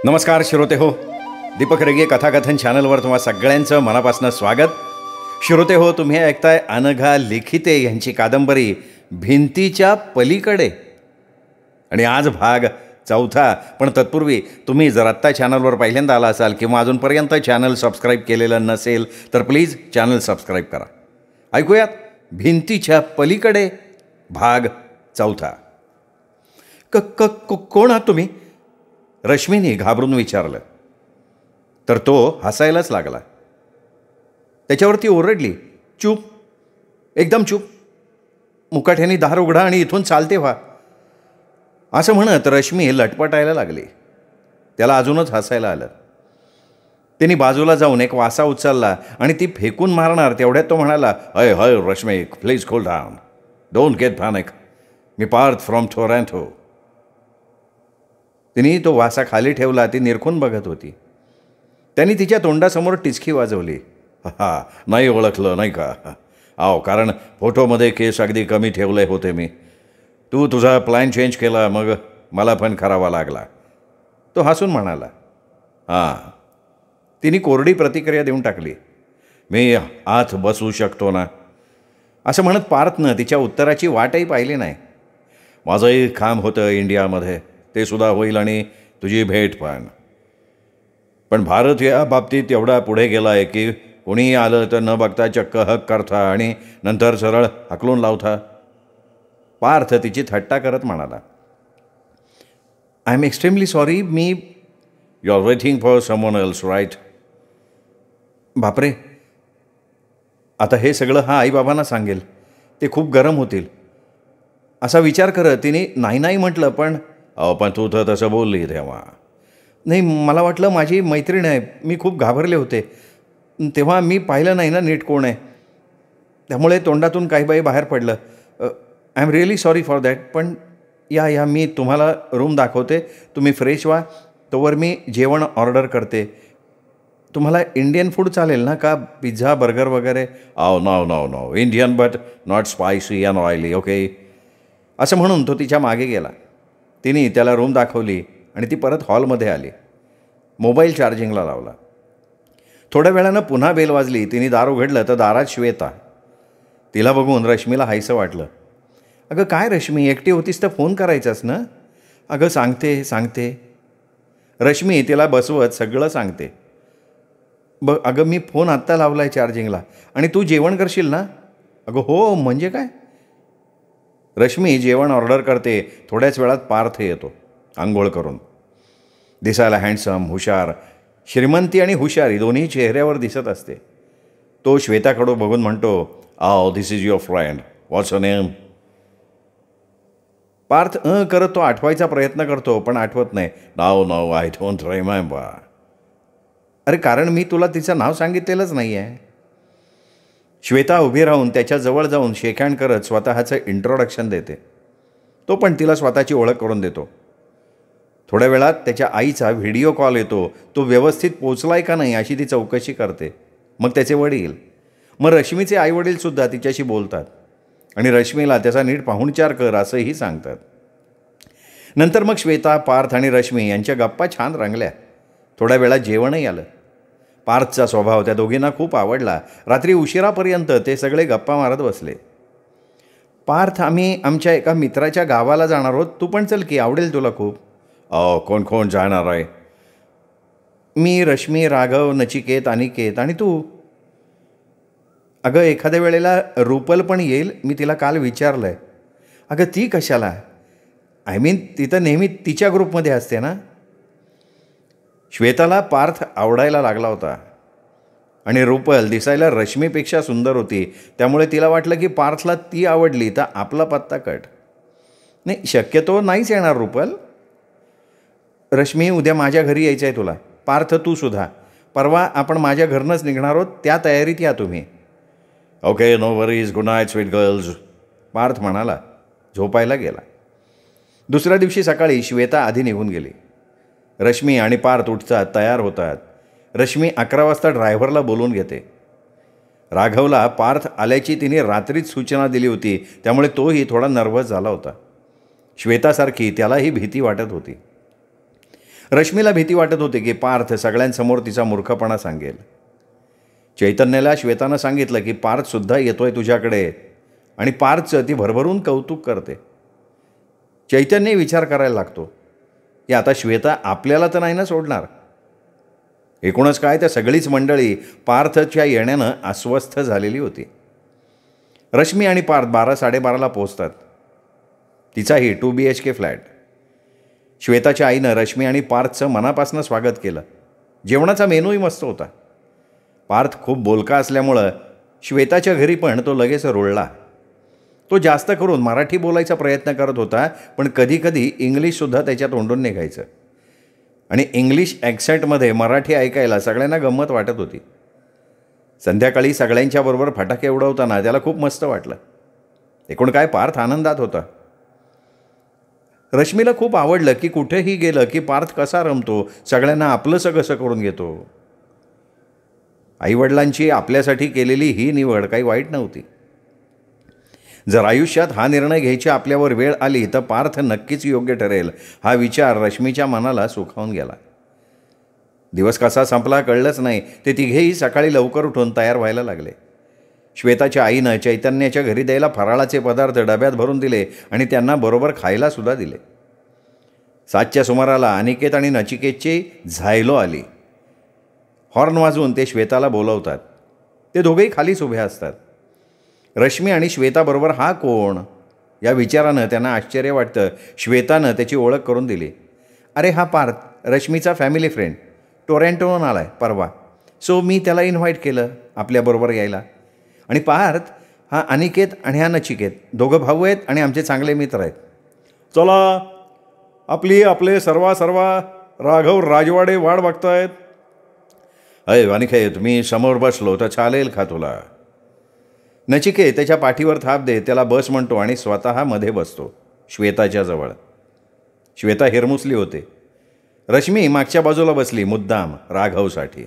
नमस्कार श्रोते हो, दीपक रगे कथाकथन चॅनलवर तुम्हा सगळ्यांचं मनापासून स्वागत. श्रोते हो, तुम्ही ऐकताय अनघा लिखिते यांची कादंबरी भिंतीच्या पलीकडे आणि आज भाग 4. पण तत्पूर्वी तुम्ही जर आत्ता चॅनलवर पहिल्यांदा आला असाल किंवा अजूनपर्यंत चॅनल सबस्क्राईब केलेलं नसेल तर प्लीज चॅनल सबस्क्राईब करा. ऐकूयात भिंतीच्या पलीकडे भाग 4. कोण आहात तुम्ही? रश्मीने घाबरून विचारलं. तर तो हसायलाच लागला. त्याच्यावरती ओरडली, चूप, एकदम चूप, मुकाट्याने दार उघडा आणि इथून चालते व्हा. असं म्हणत रश्मी लटपटायला लागली. त्याला अजूनच हसायला आलं. तिने बाजूला जाऊन एक वासा उचलला आणि ती फेकून मारणार तेवढ्यात तो म्हणाला, अय हय Rashmi, please cool down, don't get panic, मी पार्थ फ्रॉम टोरंटो. तिने तो वासा खाली ठेवला. ती निरखून बघत होती. त्यांनी तिच्या तोंडासमोर टिचकी वाजवली. हा, नाही ओळखलं नाही का? आहो, कारण फोटोमध्ये केस अगदी कमी ठेवले होते मी. तू तुझा प्लॅन चेंज केला, मग मला पण करावा लागला. तो हसून म्हणाला. हां. तिने कोरडी प्रतिक्रिया देऊन टाकली. मी आत बसू शकतो ना? असं म्हणत पार्थनं तिच्या उत्तराची वाटही पाहिली नाही. माझंही काम होतं इंडियामध्ये, ते सुद्धा होईल आणि तुझी भेट पण भारत या बाबतीत एवढा पुढे गेला आहे की कोणीही आलं तर न बघता चक्क हक करता आणि नंतर सरळ हकलून लावता. पार्थ तिची थट्टा करत म्हणाला, आय एम एक्स्ट्रीमली सॉरी, मी you are waiting for someone else right? बापरे, आता हे सगळं हा आईबाबांना सांगेल, ते खूप गरम होतील. असा विचार करत तिने नाही नाही म्हटलं. पण तू तर तसं बोलली तेव्हा. नाही, मला वाटलं माझी मैत्रीण आहे. मी खूप घाबरले होते तेव्हा. मी पाहिलं नाही ना नीट कोण आहे, त्यामुळे तोंडातून काही बाई बाहेर पडलं. I am really sorry for that. पण या मी तुम्हाला रूम दाखवते, तुम्ही फ्रेश व्हा. तोवर मी जेवण ऑर्डर करते. तुम्हाला इंडियन फूड चालेल ना, का पिझ्झा बर्गर वगैरे? No, Indian but not spicy and oily, okay? असं म्हणून तो तिच्या मागे गेला. तिने त्याला रूम दाखवली आणि ती परत हॉलमध्ये आली. मोबाईल चार्जिंगला लावला. थोड्या वेळानं पुन्हा बेल वाजली. तिने दार उघडलं तर दारात श्वेता. तिला बघून रश्मीला हायसं वाटलं. अगं काय रश्मी, एकटी होतीस तर फोन करायचास ना? अगं सांगते. रश्मी तिला बसवत सगळं सांगते. अगं मी फोन आत्ता लावला आहे चार्जिंगला, आणि तू जेवण करशील ना? अगं हो, म्हणजे काय? रश्मी जेवण ऑर्डर करते. थोड्याच वेळात पार्थ येतो आंघोळ करून. दिसायला हँडसम, हुशार, श्रीमंती आणि हुशारी दोन्ही चेहऱ्यावर दिसत असते. तो श्वेताकडे बघून म्हणतो, this is your friend, what's your name? Parth करत तो आठवायचा प्रयत्न करतो, पण आठवत नाही. No, I don't remember. अरे कारण मी तुला तिचं नाव सांगितलेलंच नाही आहे. श्वेता उभी राहून त्याच्याजवळ जाऊन शेकहँड करत स्वतःचं इंट्रोडक्शन देते. तो पण तिला स्वतःची ओळख करून देतो. थोड्या वेळात त्याच्या आईचा व्हिडिओ कॉल येतो. तो व्यवस्थित पोचलाय का नाही अशी ती चौकशी करते. मग त्याचे वडील, मग रश्मीचे आईवडीलसुद्धा तिच्याशी बोलतात आणि रश्मीला त्याचा नीट पाहुणचार कर असंही सांगतात. नंतर मग श्वेता, पार्थ आणि रश्मी यांच्या गप्पा छान रंगल्या. थोड्या वेळात जेवणही आलं. पार्थचा स्वभाव त्या दोघींना खूप आवडला. रात्री उशिरापर्यंत ते सगळे गप्पा मारत बसले. पार्थ, आम्ही आमच्या एका मित्राच्या गावाला जाणार आहोत, तू पण चल की, आवडेल तुला खूप. कोण जाणार आहे? मी, रश्मी, राघव, नचिकेत, अनिकेत आणि तू. अगं एखाद्या वेळेला रुपल पण येईल, मी तिला काल विचारलं आहे. अगं ती कशाला? आय मीन ती तर नेहमी तिच्या ग्रुपमध्ये असते ना. श्वेताला पार्थ आवडायला लागला होता आणि रुपल दिसायला रश्मीपेक्षा सुंदर होती. त्यामुळे तिला वाटलं की पार्थला ती आवडली तर आपला पत्ता कट. नाही, शक्यतो नाहीच येणार रुपल. रश्मी, उद्या माझ्या घरी यायचं आहे तुला. पार्थ, तू सुद्धा. परवा आपण माझ्या घरनंच निघणार आहोत, त्या तयारीत या तुम्ही. Okay, no worries, good night sweet girls, Parth म्हणाला. झोपायला गेला. दुसऱ्या दिवशी सकाळी श्वेता आधी निघून गेली. रश्मी आणि पार्थ उठतात, तयार होतात. रश्मी 11 वाजता ड्रायव्हरला बोलवून घेते. राघवला पार्थ आल्याची तिने रात्रीच सूचना दिली होती, त्यामुळे तोही थोडा नर्वस झाला होता. श्वेतासारखी त्यालाही भीती वाटत होती. रश्मीला भीती वाटत होती की पार्थ सगळ्यांसमोर तिचा मूर्खपणा सांगेल. चैतन्याला श्वेतानं सांगितलं की पार्थसुद्धा येतोय तुझ्याकडे आणि पार्थचं ती भरभरून कौतुक करते. चैतन्य विचार करायला लागतो की आता श्वेता आपल्याला तर नाही ना सोडणार. एकूणच काय, त्या सगळीच मंडळी पार्थच्या येण्यानं अस्वस्थ झालेली होती. रश्मी आणि पार्थ 12-12:30ला पोहोचतात. तिचाही 2 BHK फ्लॅट. श्वेताच्या आईनं रश्मी आणि पार्थचं मनापासून स्वागत केलं. जेवणाचा मेनूही मस्त होता. पार्थ खूप बोलका असल्यामुळं श्वेताच्या घरी पण तो लगेच रुळला. तो जास्त करून मराठी बोलायचा प्रयत्न करत होता, पण कधीकधी इंग्लिशसुद्धा त्याच्या तोंडून निघायचं आणि इंग्लिश ॲक्सेंटमध्ये मराठी ऐकायला सगळ्यांना गंमत वाटत होती. संध्याकाळी सगळ्यांच्याबरोबर फटाके उडवताना त्याला खूप मस्त वाटलं. एकूण काय, पार्थ आनंदात होता. रश्मीला खूप आवडलं की कुठेही गेलं की पार्थ कसा रमतो, सगळ्यांना आपलंसं कसं करून घेतो. आईवडिलांची आपल्यासाठी केलेली ही निवड काही वाईट नव्हती. जर आयुष्यात हा निर्णय घ्यायची आपल्यावर वेळ आली तर पार्थ नक्कीच योग्य ठरेल, हा विचार रश्मीच्या मनाला सुखावून गेला. दिवस कसा संपला कळलंच नाही. ते तिघेही सकाळी लवकर उठून तयार व्हायला लागले. श्वेताच्या आईनं चैतन्याच्या घरी द्यायला फराळाचे पदार्थ डब्यात भरून दिले आणि त्यांना बरोबर खायलासुद्धा दिले. 7च्या सुमाराला अनिकेत आणि नचिकेतची झायलो आली. हॉर्न वाजवून ते श्वेताला बोलवतात. ते दोघेही खालीच उभे असतात. रश्मी आणि श्वेताबरोबर हा कोण या विचारानं त्यांना आश्चर्य वाटतं. श्वेतानं त्याची ओळख करून दिली. अरे हा पार्थ, रश्मीचा फॅमिली फ्रेंड, टोरंटोहून आला आहे परवा. सो मी त्याला इन्व्हाइट केलं आपल्याबरोबर यायला. आणि पार्थ हा अनिकेत आणि हा नचिकेत, दोघं भाऊ आहेत आणि आमचे चांगले मित्र आहेत. चला, आपले सर्वा राघव राजवाडे वाट बघतायत. अय अनिकेत, मी समोर बसलो तर चालेल का तुला? नचिकेत त्याच्या पाठीवर थाप देत त्याला बस म्हणतो आणि स्वतः मध्ये बसतो श्वेताच्या जवळ. श्वेता हिरमुसली होते. रश्मी मागच्या बाजूला बसली मुद्दाम राघवसाठी.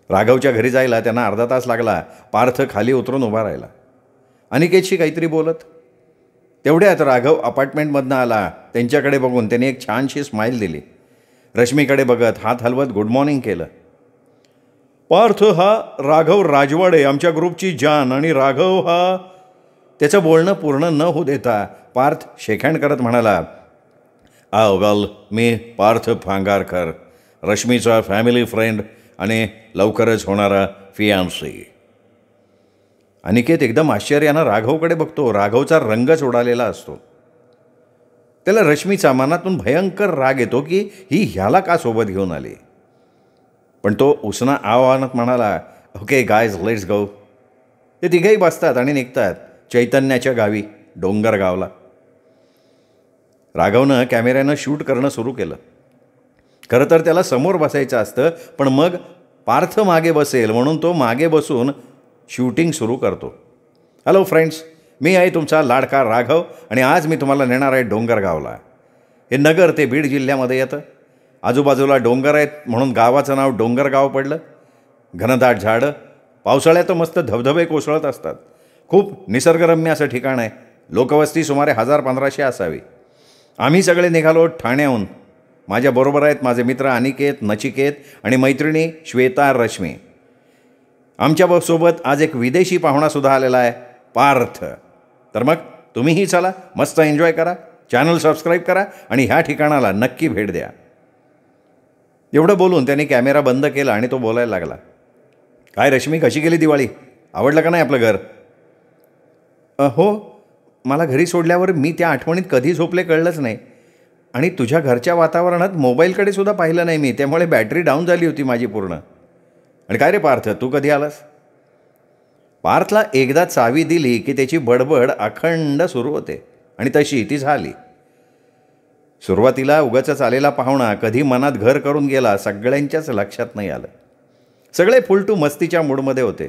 राघवच्या घरी जायला त्यांना अर्धा तास लागला. पार्थ खाली उतरून उभा राहिला, अनिकेतशी काहीतरी बोलत. तेवढ्यात राघव अपार्टमेंटमधनं आला. त्यांच्याकडे बघून त्याने एक छानशी स्माईल दिली. रश्मीकडे बघत हात हलवत गुड मॉर्निंग केलं. पार्थ हा राघव राजवाडे, आमच्या ग्रुपची जान. आणि राघव हा... त्याचं बोलणं पूर्ण न होऊ देता पार्थ शेकहँड करत म्हणाला, वेल, मी पार्थ फांगारकर, रश्मीचा फॅमिली फ्रेंड आणि लवकरच होणारा फियांसी. अनिकेत एकदम आश्चर्यानं राघवकडे बघतो. राघवचा रंगच उडालेला असतो. त्याला रश्मीचा मनातून भयंकर राग येतो की ही ह्याला का सोबत घेऊन आली. पण तो उसना आव्हानात म्हणाला, ओके गायज, लेट्स गो. ते तिघेही बसतात आणि निघतात चैतन्याच्या गावी, डोंगरगावला. राघवनं कॅमेऱ्यानं शूट करणं सुरू केलं. खरं तर त्याला समोर बसायचं असतं, पण मग पार्थ मागे बसेल म्हणून तो मागे बसून शूटिंग सुरू करतो. हॅलो फ्रेंड्स, मी आहे तुमचा लाडका राघव आणि आज मी तुम्हाला नेणार आहे डोंगरगावला. हे नगर ते बीड जिल्ह्यामध्ये येतं. आजूबाजूला डोंगर आहेत म्हणून गावाचं नाव डोंगरगाव पडलं. घनदाट झाडं, पावसाळ्यात मस्त धबधबे कोसळत असतात. खूप निसर्गरम्य असं ठिकाण आहे. लोकवस्ती सुमारे 1000-1500 असावी. आम्ही सगळे निघालो ठाण्याहून. माझ्याबरोबर आहेत माझे मित्र अनिकेत, नचिकेत आणि मैत्रिणी श्वेता, रश्मी. आमच्यासोबत आज एक विदेशी पाहुणासुद्धा आलेला आहे, पार्थ. तर मग तुम्हीही चला, मस्त एन्जॉय करा, चॅनल सबस्क्राईब करा आणि ह्या ठिकाणाला नक्की भेट द्या. एवढं बोलून त्याने कॅमेरा बंद केला आणि तो बोलायला लागला. काय रश्मी, कशी गेली दिवाळी? आवडलं का नाही आपलं घर? हो, मला घरी सोडल्यावर मी त्या आठवणीत कधी झोपले कळलंच नाही. आणि तुझ्या घरच्या वातावरणात मोबाईलकडे सुद्धा पाहिलं नाही मी, त्यामुळे बॅटरी डाऊन झाली होती माझी पूर्ण. आणि काय रे पार्थ, तू कधी आलास? पार्थला एकदा चावी दिली की त्याची बडबड अखंड सुरू होते आणि तशी ती झाली. सुरुवातीला उगाचच आलेला पाहुणा कधी मनात घर करून गेला सगळ्यांच्याच लक्षात नाही आलं. सगळे फुलटू मस्तीच्या मूडमध्ये होते.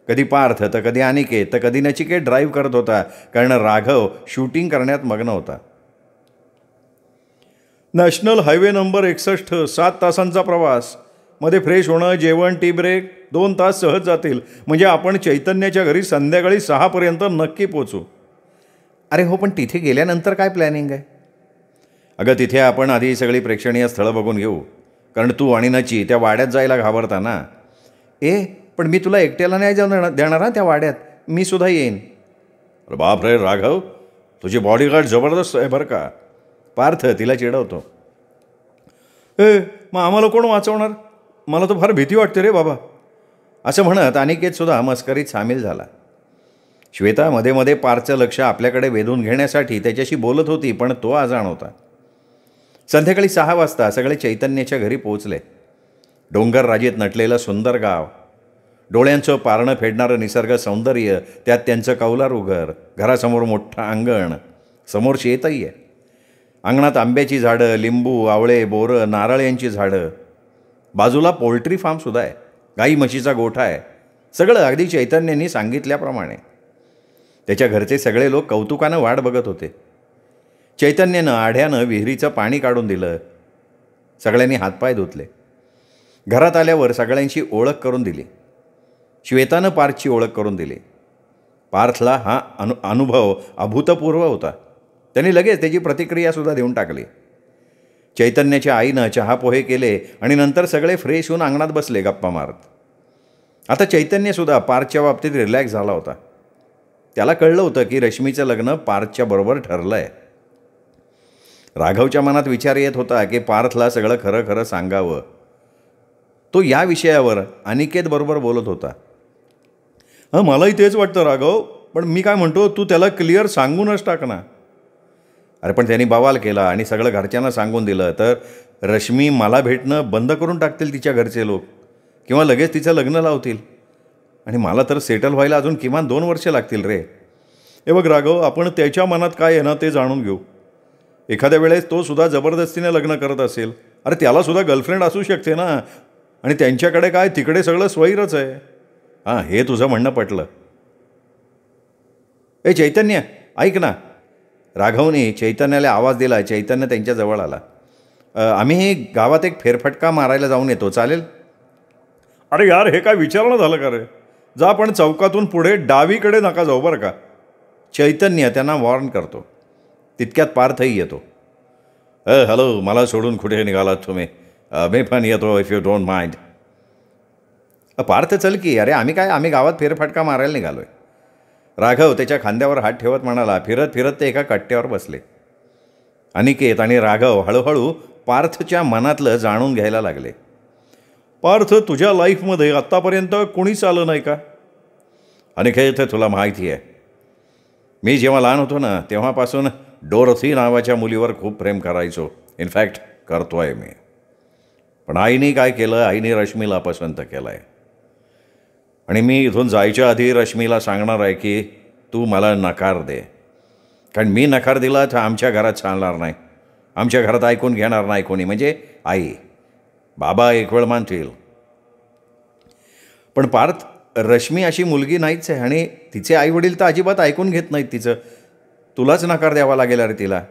कधी पार्थ तर कधी अनिकेत तर कधी नचिकेत ड्राईव्ह करत होता, कारण राघव शूटिंग करण्यात मग्न होता. नॅशनल हायवे नंबर 61, 7 तासांचा प्रवास. मध्ये फ्रेश होणं, जेवण, टी ब्रेक, 2 तास सहज जातील. म्हणजे आपण चैतन्याच्या घरी संध्याकाळी 6 नक्की पोचू. अरे हो, पण तिथे गेल्यानंतर काय प्लॅनिंग आहे? अगं तिथे आपण आधी सगळी प्रेक्षणीय स्थळं बघून घेऊ, कारण तू आणि नची त्या वाड्यात जायला घाबरता ना. पण मी तुला एकट्याला नाही जाऊन देणार हा त्या वाड्यात, मी सुद्धा येईन. अरे बाप रे राघव, तुझी बॉडीगार्ड जबरदस्त आहे बरं का. पार्थ तिला चिडवतो. मग आम्हाला कोण वाचवणार? मला तर फार भीती वाटते रे बाबा. असं म्हणत अनिकेतसुद्धा मस्करीत सामील झाला. श्वेता मध्ये मध्ये पार्थचं लक्ष आपल्याकडे वेधून घेण्यासाठी त्याच्याशी बोलत होती, पण तो अजाण होता. संध्याकाळी 6 वाजता सगळे चैतन्याच्या घरी पोहोचले. डोंगर राजेत नटलेलं सुंदर गाव, डोळ्यांचं पारणं फेडणारं निसर्ग सौंदर्य, त्यात त्यांचं कौलारू घर, घरासमोर मोठं अंगण, समोर शेतही आहे. अंगणात आंब्याची झाडं, लिंबू, आवळे, बोरं, नारळ यांची झाडं, बाजूला पोल्ट्री फार्मसुद्धा आहे, गाई म्हशीचा गोठा आहे. सगळं अगदी चैतन्यांनी सांगितल्याप्रमाणे. त्याच्या घरचे सगळे लोक कौतुकानं वाट बघत होते. चैतन्यानं आढ्यानं विहिरीचं पाणी काढून दिलं. सगळ्यांनी हातपाय धुतले. घरात आल्यावर सगळ्यांची ओळख करून दिली. श्वेतानं पार्थची ओळख करून दिली. पार्थला हा अनुभव अभूतपूर्व होता. त्यांनी लगेच त्याची प्रतिक्रियासुद्धा देऊन टाकली. चैतन्याच्या आईनं चहा पोहे केले आणि नंतर सगळे फ्रेश होऊन अंगणात बसले गप्पा मारत. आता चैतन्यसुद्धा पार्थच्या बाबतीत रिलॅक्स झाला होता. त्याला कळलं होतं की रश्मीचं लग्न पार्थच्या बरोबर ठरलं आहे. राघवच्या मनात विचार येत होता की पार्थला सगळं खरं खरं सांगावं. तो या विषयावर अनिकेतबरोबर बोलत होता. मलाही तेच वाटतं राघव, पण मी काय म्हणतो, तू त्याला क्लिअर सांगूनच टाक ना. अरे पण त्यांनी बवाल केला आणि सगळं घरच्यांना सांगून दिलं तर रश्मी मला भेटणं बंद करून टाकतील तिच्या घरचे लोक, किंवा लगेच तिचं लग्न लावतील. आणि मला तर सेटल व्हायला अजून किमान 2 वर्षे लागतील रे. बघ राघव, आपण त्याच्या मनात काय आहे ना ते जाणून घेऊ. एखाद्या वेळेस तो सुद्धा जबरदस्तीने लग्न करत असेल. अरे त्यालासुद्धा गर्लफ्रेंड असू शकते ना, आणि त्यांच्याकडे काय, तिकडे सगळं स्वैरच आहे. हे तुझं म्हणणं पटलं. चैतन्य ऐक ना. राघवने चैतन्याला आवाज दिला. चैतन्य त्यांच्याजवळ आला. आम्ही गावात एक फेरफटका मारायला जाऊन येतो, चालेल? अरे यार, हे काय विचारणं झालं का रे? जा, पण चौकातून पुढे डावीकडे नका जाऊ बरं का. चैतन्य त्यांना वॉर्न करतो. तितक्यात पार्थही येतो. हॅलो, मला सोडून कुठे निघालात तुम्ही? मी पण येतो, if you don't mind. Parth चल की. अरे आम्ही गावात फेरफटका मारायला निघालो आहे. राघव त्याच्या खांद्यावर हात ठेवत म्हणाला. फिरत फिरत ते एका कट्ट्यावर बसले. अनिकेत आणि राघव हळूहळू पार्थच्या मनातलं जाणून घ्यायला लागले. पार्थ, तुझ्या लाईफमध्ये आत्तापर्यंत कोणीच आलं नाही का? अनिकेत, तुला माहिती आहे, मी जेव्हा लहान होतो ना तेव्हापासून डोरथी नावाच्या मुलीवर खूप प्रेम करायचो. इनफॅक्ट करतो आहे मी. पण आईने काय केलं, आईने रश्मीला पसंत केलं आहे. आणि मी इथून जायच्या आधी रश्मीला सांगणार आहे की तू मला नकार दे. कारण मी नकार दिला तर आमच्या घरात चालणार नाही. आमच्या घरात ऐकून घेणार नाही कोणी, म्हणजे आई बाबा एक वेळ मानतील. पण पार्थ, रश्मी अशी मुलगी नाहीच आहे, आणि तिचे आईवडील तर अजिबात ऐकून घेत नाहीत तिचं. तुलाच नकार द्यावा लागेल अरे तिला.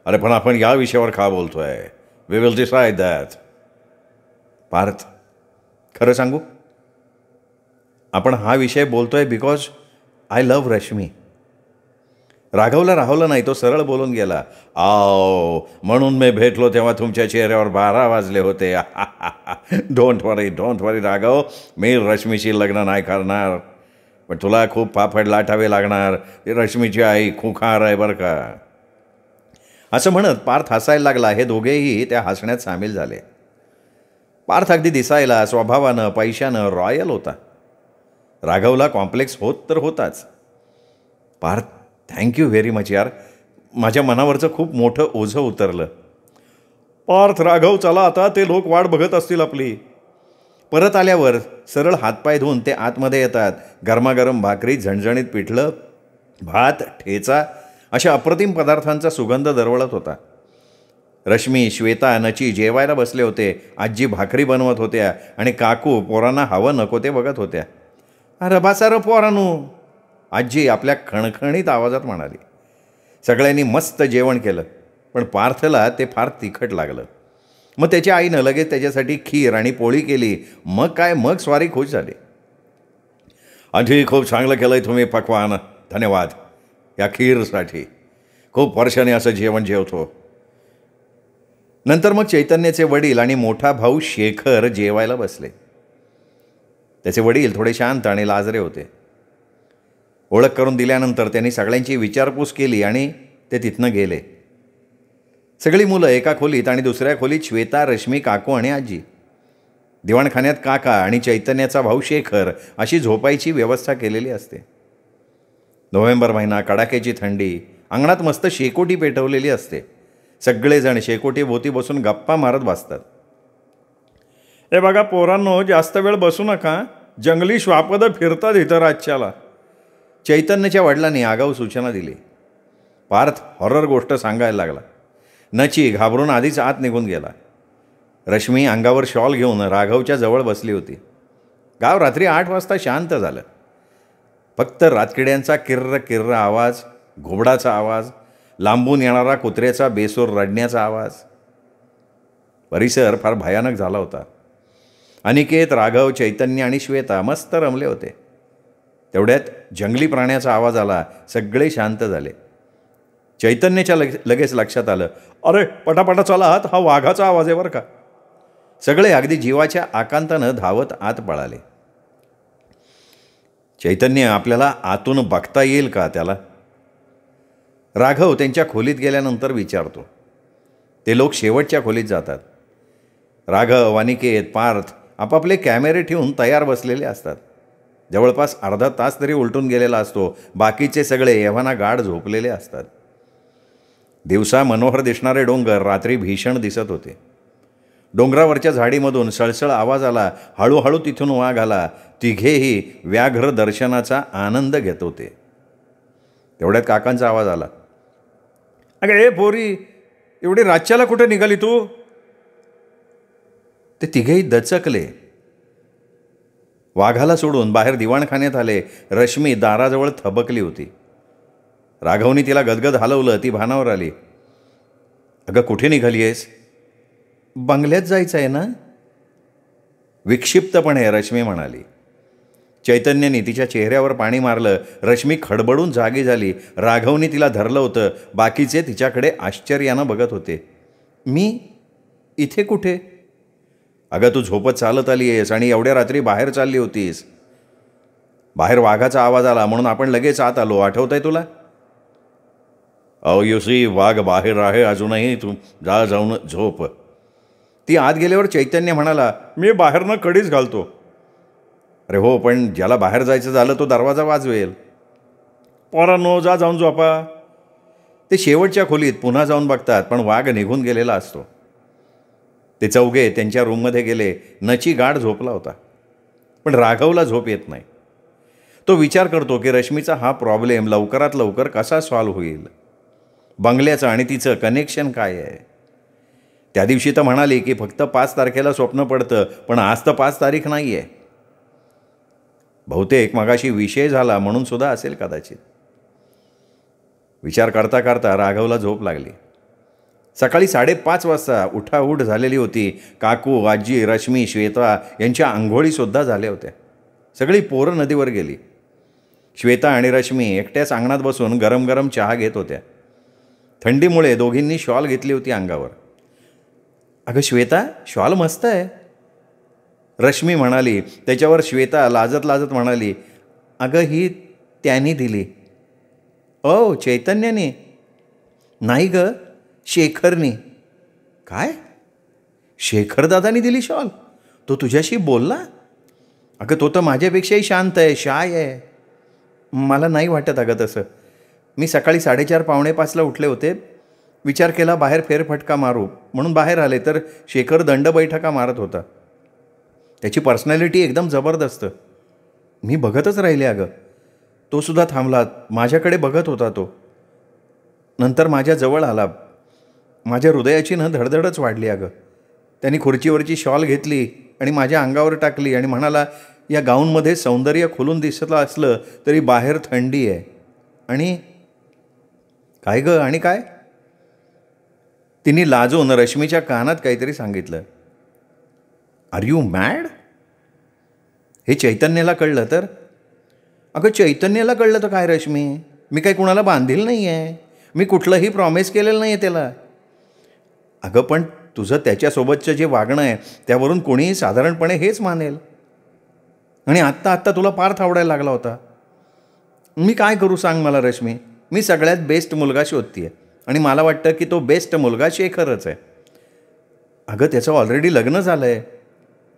अरे पण आपण या विषयावर का बोलतो आहे? We will decide that. Parth, खरं सांगू, आपण हा विषय बोलतो आहे बिकॉज आय लव्ह रश्मी. राघवला राहवलं नाही. तो सरळ बोलून गेला. म्हणून मी भेटलो तेव्हा तुमच्या चेहऱ्यावर 12 वाजले होते. डोंट वरी राघव, मी रश्मीशी लग्न नाही करणार. पण तुला खूप पापड लाटावे लागणार. रश्मीची आई खुंखार आहे बरं का. असं म्हणत पार्थ हसायला लागला. हे दोघेही त्या हसण्यात सामील झाले. पार्थ अगदी दिसायला, स्वभावानं, पैशानं रॉयल होता. राघवला कॉम्प्लेक्स होत तर होताच. पार्थ, थँक्यू व्हेरी मच यार. माझ्या मनावरचं खूप मोठं ओझं उतरलं. पार्थ, राघव, चला आता, ते लोक वाट बघत असतील आपली. परत आल्यावर सरळ हातपाय धुवून ते आतमध्ये येतात. गरमागरम भाकरी, झणझणीत पिठलं, भात, ठेचा अशा अप्रतिम पदार्थांचा सुगंध दरवळत होता. रश्मी, श्वेता, नची जेवायला बसले होते. आजी भाकरी बनवत होत्या आणि काकू पोरांना हवं नको ते बघत होत्या. अरे बासारं पोरानू, आजी आपल्या खणखणीत आवाजात म्हणाली. सगळ्यांनी मस्त जेवण केलं, पण पार्थला ते फार तिखट लागलं. मग त्याच्या आईनं लगेच त्याच्यासाठी खीर आणि पोळी केली. मग स्वारी खुश झाली. आजी, खूप चांगलं केलं आहे तुम्ही पक्वान. धन्यवाद या खीरसाठी. खूप वर्षाने असं जेवण जेवतो. नंतर मग चैतन्याचे वडील आणि मोठा भाऊ शेखर जेवायला बसले. त्याचे वडील थोडे शांत आणि लाजरे होते. ओळख करून दिल्यानंतर त्यांनी सगळ्यांची विचारपूस केली आणि ते तिथनं गेले. सगळी मुलं एका खोलीत आणि दुसऱ्या खोलीत श्वेता, रश्मी, काकू आणि आजी. दिवाणखान्यात काका आणि चैतन्याचा भाऊ शेखर अशी झोपायची व्यवस्था केलेली असते. नोव्हेंबर महिना, कडाक्याची थंडी, अंगणात मस्त शेकोटी पेटवलेली असते. सगळेजण शेकोटीभोवती बसून गप्पा मारत बसतात. हे बघा पोरांनो, जास्त वेळ बसू नका, जंगली श्वापदं फिरतात इथं रातच्याला. चैतन्याच्या वडिलांनी आगाऊ सूचना दिली. पार्थ हॉरर गोष्ट सांगायला लागला. नची घाबरून आधीच आत निघून गेला. रश्मी अंगावर शॉल घेऊन राघवच्या जवळ बसली होती. गाव रात्री 8 वाजता शांत झालं. फक्त रातकिड्यांचा किर्र किर्र आवाज, घोबडाचा आवाज, लांबून येणारा कुत्र्याचा बेसूर रडण्याचा आवाज. परिसर फार भयानक झाला होता. अनिकेत, राघव, चैतन्य आणि श्वेता मस्त रमले होते. तेवढ्यात जंगली प्राण्याचा आवाज आला. सगळे शांत झाले. चैतन्याच्या लगेच लक्षात आलं, अरे पटापटा चला आत, हा वाघाचा आवाज आहे बरं का. सगळे अगदी जीवाच्या आकांतानं धावत आत पळाले. चैतन्य, आपल्याला आतून बघता येईल का त्याला? राघव त्यांच्या खोलीत गेल्यानंतर विचारतो. ते लोक शेवटच्या खोलीत जातात. राघव, अनिकेत, पार्थ आपापले कॅमेरे ठेवून तयार बसलेले असतात. जवळपास अर्धा तास तरी उलटून गेलेला असतो. बाकीचे सगळे एव्हाना गाढ झोपलेले असतात. दिवसा मनोहर दिसणारे डोंगर रात्री भीषण दिसत होते. डोंगरावरच्या झाडीमधून सळसळ आवाज आला. हळूहळू तिथून वाघ आला. तिघेही व्याघ्र दर्शनाचा आनंद घेत होते. तेवढ्यात काकांचा आवाज आला. अगं ए पोरी, एवढी रातच्याला कुठे निघाली तू? ते तिघेही दचकले. वाघाला सोडून बाहेर दिवाणखान्यात आले. रश्मी दाराजवळ थबकली होती. राघवनी तिला गदगद हलवलं. ती भानावर आली. अगं कुठे निघाली आहेस? बंगल्यात जायचं आहे ना? विक्षिप्तपणे रश्मी म्हणाली. चैतन्याने तिच्या चेहऱ्यावर पाणी मारलं. रश्मी खडबडून जागी झाली. राघवनी तिला धरलं होतं. बाकीचे तिच्याकडे आश्चर्यानं बघत होते. मी इथे कुठे? अगं तू झोपत चालत आली आहेस आणि एवढ्या रात्री बाहेर चालली होतीस. बाहेर वाघाचा आवाज आला म्हणून आपण लगेच आत आलो. आठवतंय तुला? युसी, वाघ बाहेर आहे अजूनही, तू जाऊन झोप. ती आत गेल्यावर चैतन्य म्हणाला, मी बाहेरनं कडीच घालतो. अरे हो, पण ज्याला बाहेर जायचं झालं तो दरवाजा वाजवेल. पोरांनो, जाऊन झोपा. ते शेवटच्या खोलीत पुन्हा जाऊन बघतात, पण वाघ निघून गेलेला असतो. ते चौघे त्यांच्या रूममध्ये गेले. नची गाढ झोपला होता, पण राघवला झोप येत नाही. तो विचार करतो की रश्मीचा हा प्रॉब्लेम लवकरात लवकर कसा सॉल्व्ह होईल. बंगल्याचं आणि तिचं कनेक्शन काय आहे? त्या दिवशी तर म्हणाली की फक्त 5 तारखेला स्वप्न पडतं, पण आज तर 5 तारीख नाही आहे. बहुतेक मगाशी विषय झाला म्हणून सुद्धा असेल कदाचित. विचार करता करता राघवला झोप लागली. सकाळी 5:30 वाजता उठाऊठ झालेली होती. काकू, आजी, रश्मी, श्वेता यांच्या आंघोळीसुद्धा झाल्या होत्या. सगळी पोरं नदीवर गेली. श्वेता आणि रश्मी एकट्याच अंगणात बसून गरम गरम चहा घेत होत्या. थंडीमुळे दोघींनी शॉल घेतली होती अंगावर. अगं श्वेता, शॉल मस्त आहे, रश्मी म्हणाली. त्याच्यावर श्वेता लाजत लाजत म्हणाली, अगं ही त्यांनी दिली. ओ चैतन्याने? नाही ग, शेखरनी. काय? शेखर दादानी दिली शॉल? तो तुझ्याशी बोलला? अगं तो तर माझ्यापेक्षाही शांत आहे, शाय आहे. मला नाही वाटत अगं तसं. मी सकाळी 4:30 पावणे 5ला उठले होते. विचार केला बाहेर फेरफटका मारू म्हणून बाहेर आले, तर शेखर दंड बैठका मारत होता. त्याची पर्सनॅलिटी एकदम जबरदस्त. मी बघतच राहिले अगं. तो सुद्धा थांबला, माझ्याकडे बघत होता तो. नंतर माझ्या जवळ आला. माझ्या हृदयाची धडधडच वाढली अगं. त्यांनी खुर्चीवरची शॉल घेतली आणि माझ्या अंगावर टाकली आणि म्हणाला, या गाऊनमध्ये सौंदर्य खुलून दिसत असलं तरी बाहेर थंडी आहे. आणि काय गं, आणि काय? तिने लाजून रश्मीच्या कानात काहीतरी सांगितलं. Are you mad? हे चैतन्याला कळलं तर? अगं चैतन्याला कळलं तर काय रश्मी? मी काही कुणाला बांधील नाही आहे. मी कुठलंही प्रॉमिस केलेलं नाही आहे त्याला. अगं पण तुझं त्याच्यासोबतचं जे वागणं आहे त्यावरून कोणीही साधारणपणे हेच मानेल. आणि आत्ता तुला पार थावडायला लागला होता. मी काय करू सांग मला रश्मी. मी सगळ्यात बेस्ट मुलगा शोधते आणि मला वाटतं की तो बेस्ट मुलगा शेखरच आहे. अगं त्याचं ऑलरेडी लग्न झालं आहे.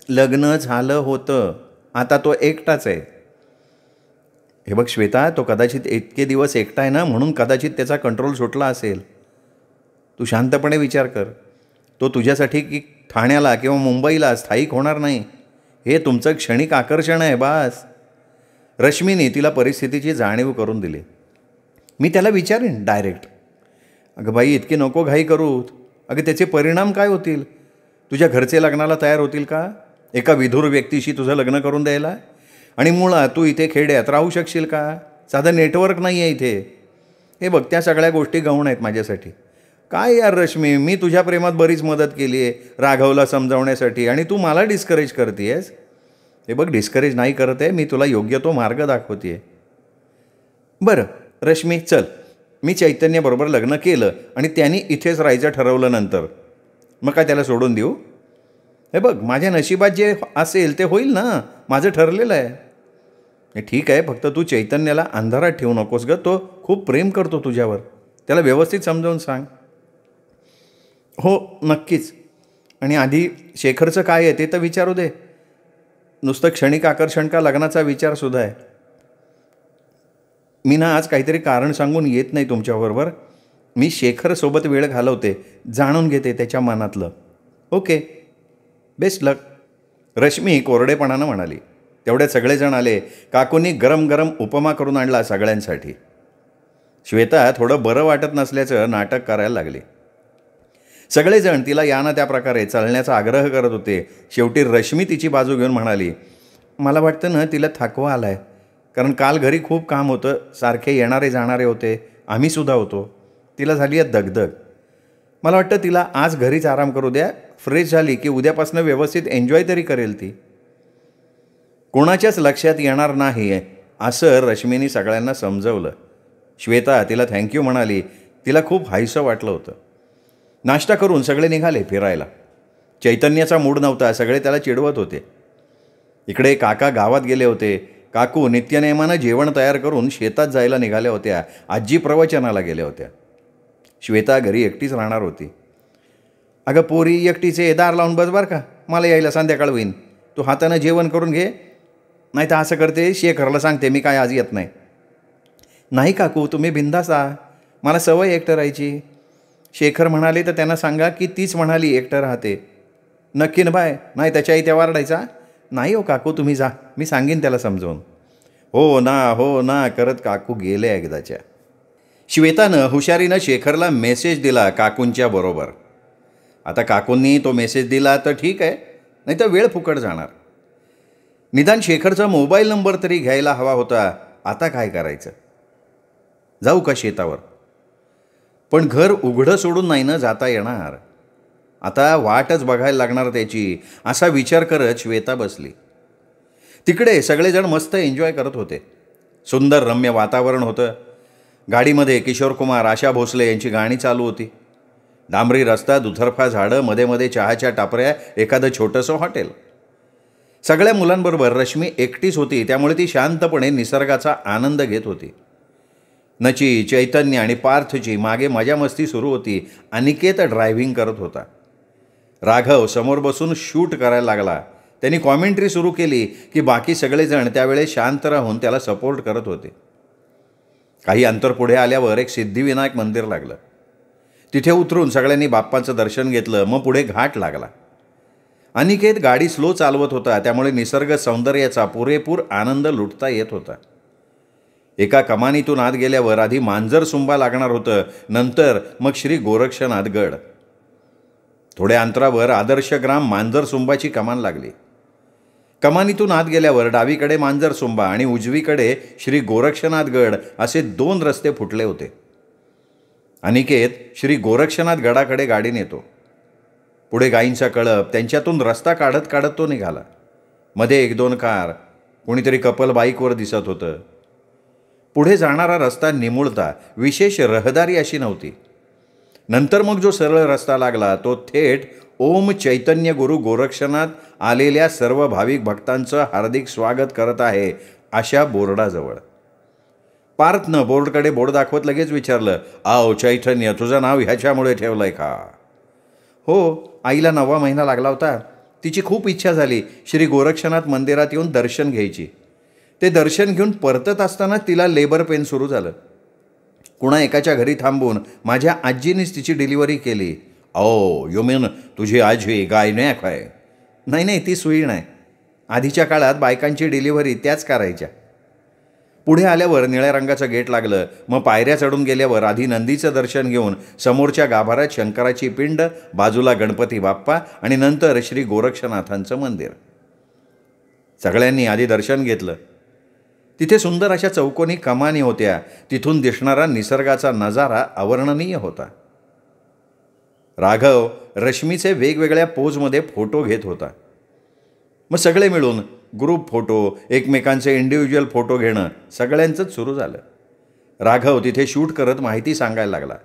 लग्न झालं होतं, आता तो एकटाच आहे. हे बघ श्वेता, तो कदाचित इतके दिवस एकटा आहे ना, म्हणून कदाचित त्याचा कंट्रोल सुटला असेल. तू शांतपणे विचार कर. तो तुझ्यासाठी की ठाण्याला किंवा मुंबईला स्थायिक होणार नाही. हे तुमचं क्षणिक आकर्षण आहे बास. रश्मीने तिला परिस्थितीची जाणीव करून दिली. मी त्याला विचारेन डायरेक्ट. अगं बाई, इतकी नको घाई करू. अगं त्याचे परिणाम काय होतील? तुझ्या घरचे लग्नाला तयार होतील का एका विधुर व्यक्तीशी तुझं लग्न करून द्यायला? आणि मुळात तू इथे खेड्यात राहू शकशील का? साधं नेटवर्क नाही आहे इथे. हे बघ, त्या सगळ्या गोष्टी गौण आहेत माझ्यासाठी. काय यार रश्मी, मी तुझ्या प्रेमात बरीच मदत केली आहे राघवला समजावण्यासाठी आणि तू मला डिस्करेज करते आहेस. हे बघ, डिस्करेज नाही करत आहे मी, तुला योग्य तो मार्ग दाखवते आहे. बरं रश्मी, चल, मी चैतन्याबरोबर लग्न केलं आणि त्यांनी इथेच राहायचं ठरवलं, नंतर मग काय त्याला सोडून देऊ? हे बघ, माझ्या नशिबात जे असेल ते होईल ना. माझं ठरलेलं आहे. हे ठीक आहे, फक्त तू चैतन्याला अंधारात ठेवू नकोस गं. तो खूप प्रेम करतो तुझ्यावर. त्याला व्यवस्थित समजावून सांग. हो नक्कीच. आणि आधी शेखरचं काय आहे ते तर विचारू दे. नुसतं क्षणिक आकर्षण का लग्नाचा विचारसुद्धा आहे. मी ना आज काहीतरी कारण सांगून येत नाही तुमच्याबरोबर. मी शेखरसोबत वेळ घालवते, जाणून घेते त्याच्या मनातलं. ओके, बेस्ट लक. रश्मी कोरडेपणानं म्हणाली. तेवढ्यात सगळेजण आले. काकूंनी गरम गरम उपमा करून आणला सगळ्यांसाठी. श्वेता थोडं बरं वाटत नसल्याचं नाटक करायला लागली. सगळेजण तिला या ना त्या प्रकारे चालण्याचा आग्रह करत होते. शेवटी रश्मी तिची बाजू घेऊन म्हणाली, मला वाटतं ना तिला थकवा आला आहे. कारण काल घरी खूप काम होतं, सारखे येणारे जाणारे होते, आम्हीसुद्धा होतो. तिला झाली आहे दगदग. मला वाटतं तिला आज घरीच आराम करू द्या. फ्रेश झाली की उद्यापासून व्यवस्थित एन्जॉय तरी करेल ती. कोणाच्याच लक्षात येणार नाही आहे असं रश्मीने सगळ्यांना समजवलं. श्वेता तिला थँक्यू म्हणाली. तिला खूप हायसं वाटलं होतं. नाश्ता करून सगळे निघाले फिरायला. चैतन्याचा मूड नव्हता, सगळे त्याला चिडवत होते. इकडे काका गावात गेले होते. काकू नित्यनेमानं जेवण तयार करून शेतात जायला निघाल्या होत्या. आजी प्रवचनाला गेल्या होत्या. श्वेता घरी एकटीच राहणार होती. अगं पोरी, एकटीचे दार लावून बस बरं का, मला यायला संध्याकाळ होईन. तू हातानं जेवण करून घे, नाही तर असं करते शेखरला सांगते मी काय आज येत नाही. नाही काकू, तुम्ही बिंदास आ, मला सवय एकटं राहायची. शेखर म्हणाले तर त्यांना सांगा की तीच म्हणाली एकटं राहते. नक्की ना बाय, नाही त्याच्या आई त्या वारडायचा. नाही हो काकू, तुम्ही जा, मी सांगेन त्याला समजावून. हो ना करत काकू गेले एकदाच्या. श्वेतानं हुशारीनं शेखरला मेसेज दिला काकूंच्या बरोबर. आता काकूंनी तो मेसेज दिला तर ठीक आहे, नाही तर वेळ फुकट जाणार. निदान शेखरचा मोबाईल नंबर तरी घ्यायला हवा होता. आता काय करायचं? जाऊ का शेतावर? पण घर उघडं सोडून नाही ना जाता येणार. आता वाटच बघायला लागणार त्याची, असा विचार करत श्वेता बसली. तिकडे सगळेजण मस्त एन्जॉय करत होते. सुंदर रम्य वातावरण होतं. गाडीमध्ये किशोर कुमार, आशा भोसले यांची गाणी चालू होती. डांबरी रस्ता, दुतर्फा झाडं, मध्ये मध्ये चहाच्या टापऱ्या, एखादं छोटंसं हॉटेल. सगळ्या मुलांबरोबर रश्मी एकटीच होती, त्यामुळे ती शांतपणे निसर्गाचा आनंद घेत होती. नची, चैतन्य आणि पार्थची मागे मजामस्ती सुरू होती. अनिकेत ड्रायव्हिंग करत होता. राघव समोर बसून शूट करायला लागला. त्यांनी कॉमेंट्री सुरू केली की बाकी सगळेजण त्यावेळेस शांत राहून त्याला सपोर्ट करत होते. काही अंतर पुढे आल्यावर एक सिद्धिविनायक मंदिर लागलं. तिथे उतरून सगळ्यांनी बाप्पाचं दर्शन घेतलं. मग पुढे घाट लागला. अनिकेत गाडी स्लो चालवत होता, त्यामुळे निसर्ग सौंदर्याचा पुरेपूर आनंद लुटता येत होता. एका कमानीतून आत गेल्यावर आधी मांजर सुंबा लागणार होतं, नंतर मग श्री गोरक्षनाथ गड. थोड्या अंतरावर आदर्श ग्राम मांजर सुंबाची कमान लागली. कमानीतून आत गेल्यावर डावीकडे मांजर सुंबा आणि उजवीकडे श्री गोरक्षनाथ गड असे 2 रस्ते फुटले होते. अनिकेत श्री गोरक्षनाथ गडाकडे गाडी नेतो. पुढे गायींचा कळप, त्यांच्यातून रस्ता काढत काढत तो निघाला. मध्ये 1-2 कार, कोणीतरी कपल बाईकवर दिसत होतं. पुढे जाणारा रस्ता निमुळता, विशेष रहदारी अशी नव्हती. नंतर मग जो सरळ रस्ता लागला तो थेट ओम चैतन्य गुरु गोरक्षनाथ आलेल्या सर्व भाविक भक्तांचं हार्दिक स्वागत करत आहे अशा बोर्डाजवळ. पार्थनं बोर्डकडे बोर्ड दाखवत लगेच विचारलं, आओ चैतन्य, तुझं नाव ह्याच्यामुळे ठेवलं आहे का? हो, आईला 9वा महिना लागला होता. तिची खूप इच्छा झाली श्री गोरक्षनाथ मंदिरात येऊन दर्शन घ्यायची. ते दर्शन घेऊन परतत असताना तिला लेबर पेन सुरू झालं. कुणा एकाच्या घरी थांबून माझ्या आजीनेच तिची डिलिव्हरी केली. ओ यू मीन तुझी आजी गायनॅक आहे? नाही नाही, ती सुई नाही. आधीच्या काळात बायकांची डिलिव्हरी त्याच करायच्या. पुढे आल्यावर निळ्या रंगाचं गेट लागलं. मग पायऱ्या चढून गेल्यावर आधी नंदीचं दर्शन घेऊन समोरच्या गाभाऱ्यात शंकराची पिंड, बाजूला गणपती बाप्पा आणि नंतर श्री गोरक्षनाथांचं मंदिर. सगळ्यांनी आधी दर्शन घेतलं. तिथे सुंदर अशा चौकोनी कमानी होत्या. तिथून दिसणारा निसर्गाचा नजारा अवर्णनीय होता. राघव रश्मीचे वेगवेगळ्या पोजमध्ये फोटो घेत होता. मग सगळे मिळून ग्रुप फोटो, एकमेकांचे इंडिव्हिज्युअल फोटो घेणं सगळ्यांचंच सुरू झालं. राघव तिथे शूट करत माहिती सांगायला लागला.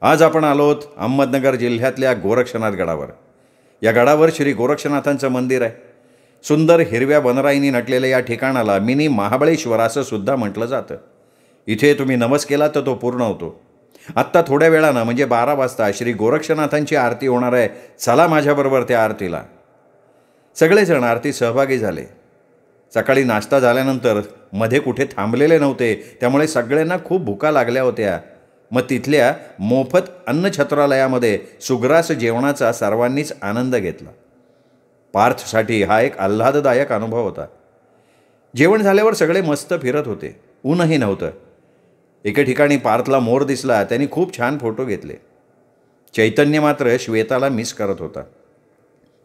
आज आपण आलोत अहमदनगर जिल्ह्यातल्या गोरक्षनाथ गडावर. या गडावर श्री गोरक्षनाथांचं मंदिर आहे. सुंदर हिरव्या वनराईंनी नटलेल्या या ठिकाणाला मिनी महाबळेश्वर असं सुद्धा म्हटलं जातं. इथे तुम्ही नमस केला तर तो पूर्ण होतो. आत्ता थोड्या वेळानं म्हणजे 12 वाजता श्री गोरक्षनाथांची आरती होणार आहे. चला माझ्याबरोबर त्या आरतीला. सगळेजण आरतीत सहभागी झाले. सकाळी नाश्ता झाल्यानंतर मध्ये कुठे थांबलेले नव्हते, त्यामुळे सगळ्यांना खूप भुका लागल्या होत्या. मग तिथल्या मोफत अन्नछत्रालयामध्ये सुग्रास जेवणाचा सर्वांनीच आनंद घेतला. पार्थसाठी हा एक आल्हाददायक अनुभव होता. जेवण झाल्यावर सगळे मस्त फिरत होते. ऊनही नव्हतं. एके ठिकाणी पार्थला मोर दिसला. त्यांनी खूप छान फोटो घेतले. चैतन्य मात्र श्वेताला मिस करत होता.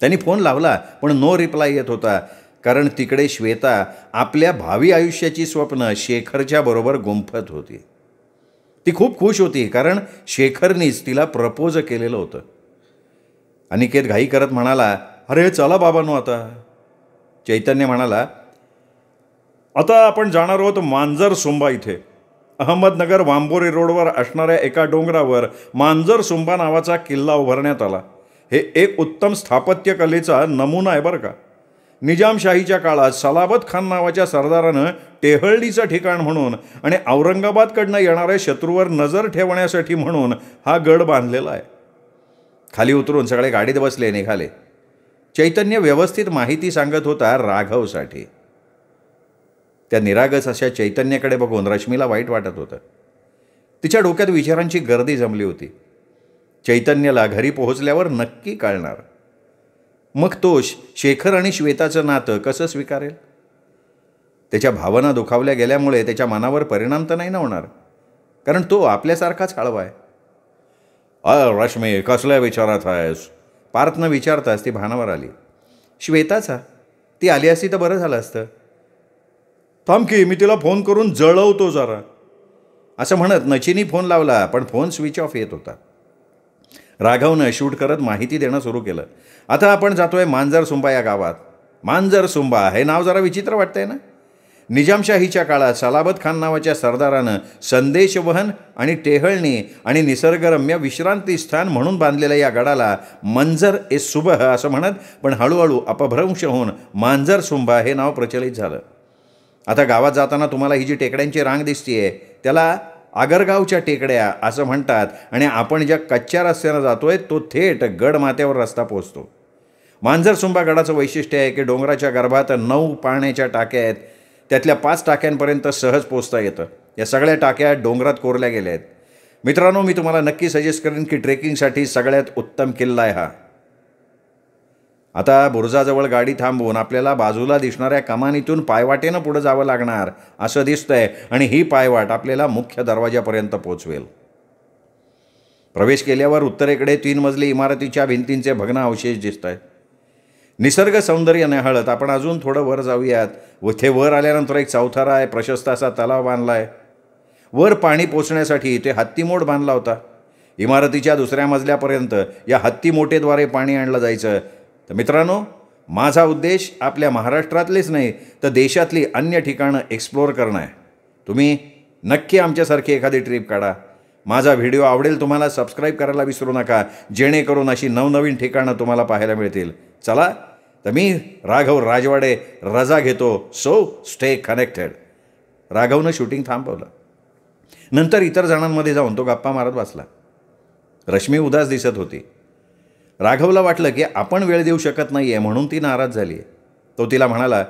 त्यांनी फोन लावला पण नो रिप्लाय येत होता, कारण तिकडे श्वेता आपल्या भावी आयुष्याची स्वप्न शेखरच्या बरोबर गुंफत होती. ती खूप खुश होती, कारण शेखरनीच तिला प्रपोज केलेलं होतं. अनिकेत घाई करत म्हणाला, अरे चला बाबांनो आता. चैतन्य म्हणाला, आता आपण जाणार आहोत मांजरसुंबा इथे. अहमदनगर वांबोरी रोडवर असणाऱ्या एका डोंगरावर मांजरसुंबा नावाचा किल्ला उभारण्यात आला. हे एक उत्तम स्थापत्यकलेचा नमुना आहे बरं का. निजामशाहीच्या काळात सलाबत खान नावाच्या सरदारानं टेहळणीचं ठिकाण म्हणून आणि औरंगाबादकडनं येणाऱ्या शत्रूवर नजर ठेवण्यासाठी म्हणून हा गड बांधलेला आहे. खाली उतरून सगळे गाडीत बसले, निघाले. चैतन्य व्यवस्थित माहिती सांगत होता राघवसाठी. त्या निरागस अशा चैतन्याकडे बघून रश्मीला वाईट वाटत होतं. तिच्या डोक्यात विचारांची गर्दी जमली होती. चैतन्याला घरी पोहोचल्यावर नक्की कळणार. मग तो शेखर आणि श्वेताचं नातं कसं स्वीकारेल? त्याच्या भावना दुखावल्या गेल्यामुळे त्याच्या मनावर परिणाम तर नाही ना होणार, कारण तो आपल्यासारखाच हळवा आहे. रश्मी, कसल्या विचारात आहेस? पार्थनं विचारताच ती भानावर आली. श्वेताचा. ती आली असती तर बरं झालं असतं. थांब की, मी तिला फोन करून जळवतो जरा, असं म्हणत नचिनी फोन लावला, पण फोन स्विच ऑफ येत होता. राघवनं शूट करत माहिती देणं सुरू केलं. आता आपण जातोय मांजरसुंबा या गावात. मांजरसुंबा हे नाव जरा विचित्र वाटतंय ना? निजामशाहीच्या काळात सलाबत खान नावाच्या सरदारानं संदेशवहन आणि टेहळणी आणि निसर्गरम्य विश्रांतीस्थान म्हणून बांधलेल्या या गडाला मंजर ए सुबह असं म्हणत, पण हळूहळू अपभ्रंश होऊन मांजरसुंबा हे नाव प्रचलित झालं. आता गावात जाताना तुम्हाला ही जी टेकड्यांची रांग दिसतीये त्याला आगरगावच्या टेकड्या असं म्हणतात, आणि आपण ज्या कच्च्या रस्त्यानं जातोय तो थेट गडमाथ्यावर रस्ता पोचतो. मांजरसुंबा गडाचं वैशिष्ट्य आहे की डोंगराच्या गर्भात 9 पाण्याच्या टाक्या आहेत. त्यातल्या 5 टाक्यांपर्यंत सहज पोचता येतं. या सगळ्या टाक्या डोंगरात कोरल्या गेल्या आहेत. मित्रांनो, मी तुम्हाला नक्की सजेस्ट करेन की ट्रेकिंगसाठी सगळ्यात उत्तम किल्ला आहे हा. आता बुरुजाजवळ गाडी थांबवून आपल्याला बाजूला दिसणाऱ्या कमानीतून पायवाटेनं पुढं जावं लागणार असं दिसतंय, आणि ही पायवाट आपल्याला मुख्य दरवाजापर्यंत पोचवेल. प्रवेश केल्यावर उत्तरेकडे 3 मजली इमारतीच्या भिंतींचे भग्न अवशेष दिसत आहेत. निसर्ग सौंदर्य न्याहाळत आपण अजून थोडं वर जाऊयात. इथे वर आल्यानंतर एक चौथरा आहे. प्रशस्त असा तलाव बांधला आहे. वर पाणी पोचण्यासाठी इथे हत्तीमोड बांधला होता. इमारतीच्या दुसऱ्या मजल्यापर्यंत या हत्तीमोटेद्वारे पाणी आणलं जायचं. तर मित्रांनो, माझा उद्देश आपल्या महाराष्ट्रातलेच नाही तर देशातली अन्य ठिकाणं एक्सप्लोअर करणं आहे. तुम्ही नक्की आमच्यासारखी एखादी ट्रिप काढा. माझा व्हिडिओ आवडेल तुम्हाला सबस्क्राईब करायला विसरू नका, जेणेकरून अशी नवनवीन ठिकाणं तुम्हाला पाहायला मिळतील. चला तर मी राघव राजवाडे रजा घेतो. So stay connected. राघवनं शूटिंग थांबवलं. नंतर इतर जणांमध्ये जाऊन तो गप्पा मारत बसला. रश्मी उदास दिसत होती. राघवला वाटलं की आपण वेळ देऊ शकत नाही आहे म्हणून ती नाराज झाली आहे. तो तिला म्हणाला,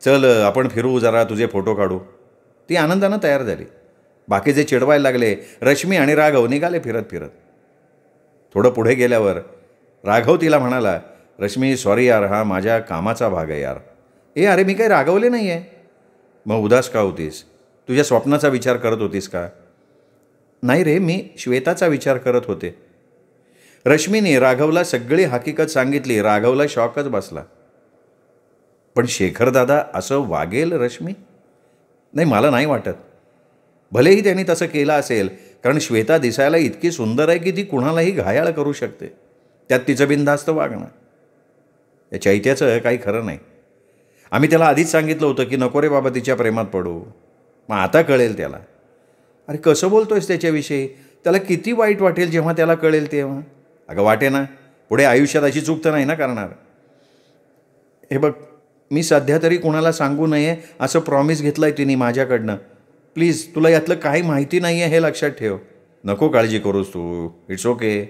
चल आपण फिरू, जरा तुझे फोटो काढू. ती आनंदानं तयार झाली. बाकीचे चिडवायला लागले. रश्मी आणि राघव निघाले फिरत फिरत. थोडं पुढे गेल्यावर राघव तिला म्हणाला, रश्मी सॉरी यार, हा माझ्या कामाचा भाग आहे यार. अरे मी काही रागवले नाही आहे. मग उदास का होतीस? तुझ्या स्वप्नाचा विचार करत होतीस का? नाही रे, मी श्वेताचा विचार करत होते. रश्मीने राघवला सगळी हकीकत सांगितली. राघवला शॉकच बसला. पण शेखर दादा असं वागेल रश्मी? नाही, मला नाही वाटत. भलेही त्यांनी तसं केलं असेल, कारण श्वेता दिसायला इतकी सुंदर आहे की ती कुणालाही घायाळ करू शकते. त्यात तिचं बिनधास्त वागणं. या चैत्याचं काही खरं नाही. आम्ही त्याला आधीच सांगितलं होतं की नको रे बाबा तिच्या प्रेमात पडू. मग आता कळेल त्याला. अरे कसं बोलतोयस त्याच्याविषयी? त्याला किती वाईट वाटेल जेव्हा त्याला कळेल तेव्हा. अगं वाटे ना, पुढे आयुष्यात अशी चूक तर नाही ना करणार. हे बघ, मी सध्या तरी कुणाला सांगू नये असं प्रॉमिस घेतलं आहे तिने माझ्याकडनं. प्लीज, तुला यातलं काही माहिती नाही आहे हे लक्षात ठेव. नको काळजी करूस तू. It's okay.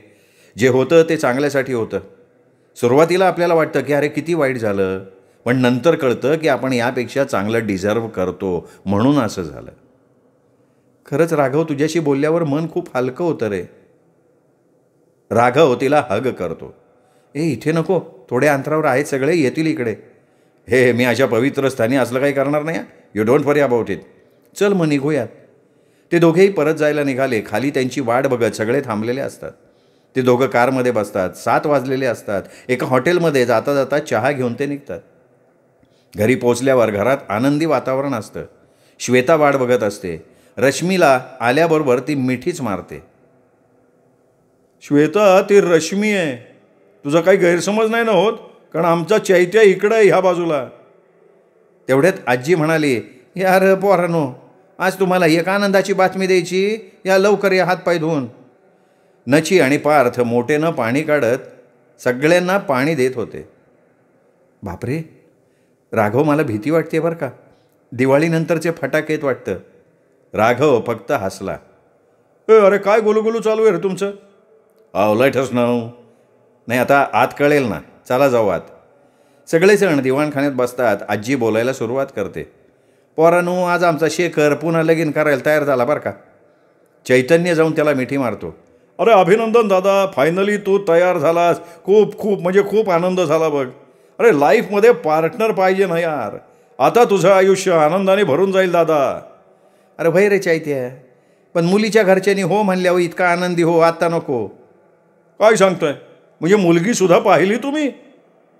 जे होतं ते चांगल्यासाठी होतं. सुरुवातीला आपल्याला वाटतं की अरे किती वाईट झालं, पण नंतर कळतं की आपण यापेक्षा चांगलं डिझर्व करतो म्हणून असं झालं. खरंच राघव, तुझ्याशी बोलल्यावर मन खूप हलकं होतं रे. राघव तिला हग करतो. इथे नको, थोड्या अंतरावर आहेत सगळे, येतील इकडे. मी अशा पवित्र स्थानी असलं काही करणार नाही. You don't worry about it. चल मग निघूयात. ते दोघेही परत जायला निघाले. खाली त्यांची वाट बघत सगळे थांबलेले असतात. ते दोघं कारमध्ये बसतात. 7 वाजलेले असतात. एका हॉटेलमध्ये जाता जाता चहा घेऊन ते निघतात. घरी पोचल्यावर घरात आनंदी वातावरण असतं. श्वेता वाट बघत असते. रश्मीला आल्याबरोबर ती मिठीच मारते. श्वेता, ती रश्मी आहे. तुझा काही गैरसमज नाही ना होत? कारण आमचा चैत्य इकडं आहे, ह्या बाजूला. तेवढ्यात आजी म्हणाली, यार पोरांनो, आज तुम्हाला एक आनंदाची बातमी द्यायची. या लवकर या, हातपाय धुवून. नची आणि पार्थ मोठेनं पाणी काढत सगळ्यांना पाणी देत होते. बापरे राघव, मला भीती वाटते बरं का. दिवाळीनंतरचे फटाकेत वाटतं. राघव फक्त हसला. अरे काय गोलूगोलू चालू आहे रे तुमचं? लाईटच नाव नाही. आता आत कळेल ना. चला जाऊ आत. सगळेजण दिवाणखान्यात बसतात. आजी बोलायला सुरुवात करते. पोरांनो, आज आमचा शेखर पुन्हा लगीन करायला तयार झाला बरं का. चैतन्य जाऊन त्याला मिठी मारतो. अरे अभिनंदन दादा, फायनली तू तयार झालास. खूप खूप म्हणजे खूप आनंद झाला बघ. अरे लाईफमध्ये पार्टनर पाहिजे ना यार. आता तुझं आयुष्य आनंदाने भरून जाईल दादा. अरे भय रे चैत्य, पण मुलीच्या घरच्यांनी हो म्हणल्यावर इतका आनंदी हो आता नको. काय सांगतोय? म्हणजे मुलगीसुद्धा पाहिली तुम्ही?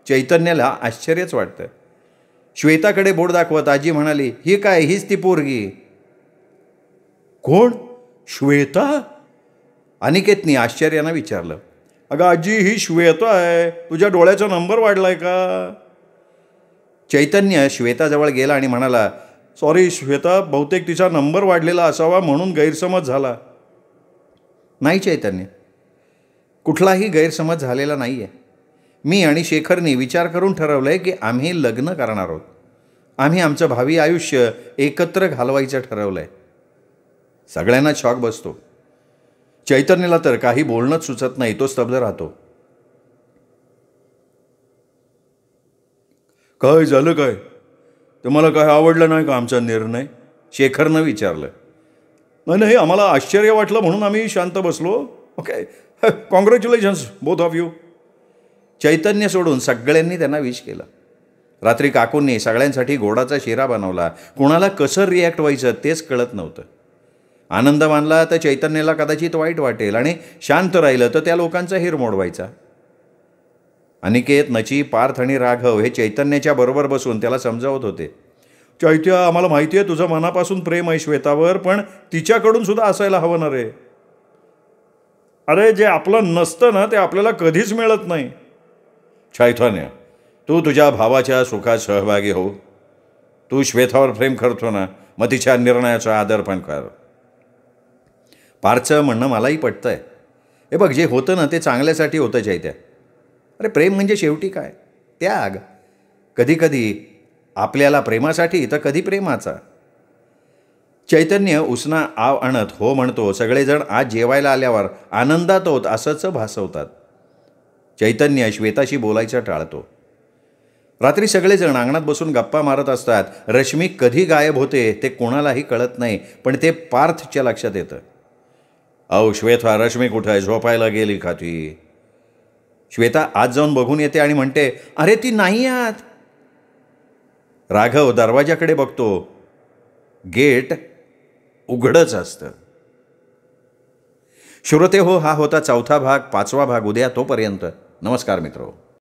चैतन्याला आश्चर्यच वाटतं. श्वेताकडे बोट दाखवत आजी म्हणाली, ही काय, हीच ती पोरगी. कोण? श्वेता? अनिकेतनी आश्चर्यानं विचारलं. अगं आजी, ही श्वेता आहे. तुझ्या डोळ्याचा नंबर वाढलाय का? चैतन्य श्वेताजवळ गेला आणि म्हणाला, सॉरी श्वेता, बहुतेक तिचा नंबर वाढलेला असावा म्हणून गैरसमज झाला. नाही चैतन्य, कुठलाही गैरसमज झालेला नाही आहे. मी आणि शेखरनी विचार करून ठरवलं आहे की आम्ही लग्न करणार आहोत. आम्ही आमचं भावी आयुष्य एकत्र घालवायचं ठरवलं आहे. सगळ्यांना शॉक बसतो. चैतन्यला तर काही बोलणंच सुचत नाही. तो स्तब्ध राहतो. काय झालं काय? तुम्हाला काय आवडलं नाही का आमचा निर्णय? शेखरनं विचारलं. नाही, आम्हाला आश्चर्य वाटलं म्हणून आम्ही शांत बसलो. Okay, congratulations both of you. Chaitanya सोडून सगळ्यांनी त्यांना विश केलं. रात्री काकूंनी सगळ्यांसाठी गोडाचा शिरा बनवला. कुणाला कसं रिॲक्ट व्हायचं तेच कळत नव्हतं. आनंद मानला तर चैतन्याला कदाचित वाईट वाटेल आणि शांत राहिलं तर त्या लोकांचा हिरमोड व्हायचा. अनिकेत, नची, पार्थ आणि राघव हे चैतन्याच्या बरोबर बसून त्याला समजावत होते. चैत्य, आम्हाला माहिती आहे तुझं मनापासून प्रेम आहे श्वेतावर, पण तिच्याकडून सुद्धा असायला हवं ना रे. अरे जे आपलं नसतं ना ते आपल्याला कधीच मिळत नाही. चैतन्य, तू तुझ्या भावाच्या सुखात सहभागी हो. तू श्वेतावर प्रेम करतो ना, मग तिच्या निर्णयाचा आदर पण कर. पारचं म्हणणं मलाही पटतं आहे. हे बघ, जे होतं ना ते चांगल्यासाठी होतं चैत्या. अरे प्रेम म्हणजे शेवटी काय? त्याग. कधीकधी आपल्याला प्रेमासाठी तर कधी प्रेमाचा. चैतन्य उसना आव आणत हो म्हणतो. सगळेजण आज जेवायला आल्यावर आनंदात होत असंच भासवतात. चैतन्य श्वेताशी बोलायचं टाळतो. रात्री सगळेजण अंगणात बसून गप्पा मारत असतात. रश्मी कधी गायब होते ते कोणालाही कळत नाही, पण ते पार्थच्या लक्षात येतं. अहो श्वेता, रश्मी कुठं आहे? झोपायला गेली का ती? श्वेता आत जाऊन बघून येते आणि म्हणते, अरे ती नाही आत. राघव दरवाजाकडे बघतो. गेट उघडच असतं. श्रोते हो, हा होता 4था भाग. 5वा भाग उद्या. तोपर्यंत नमस्कार मित्रो.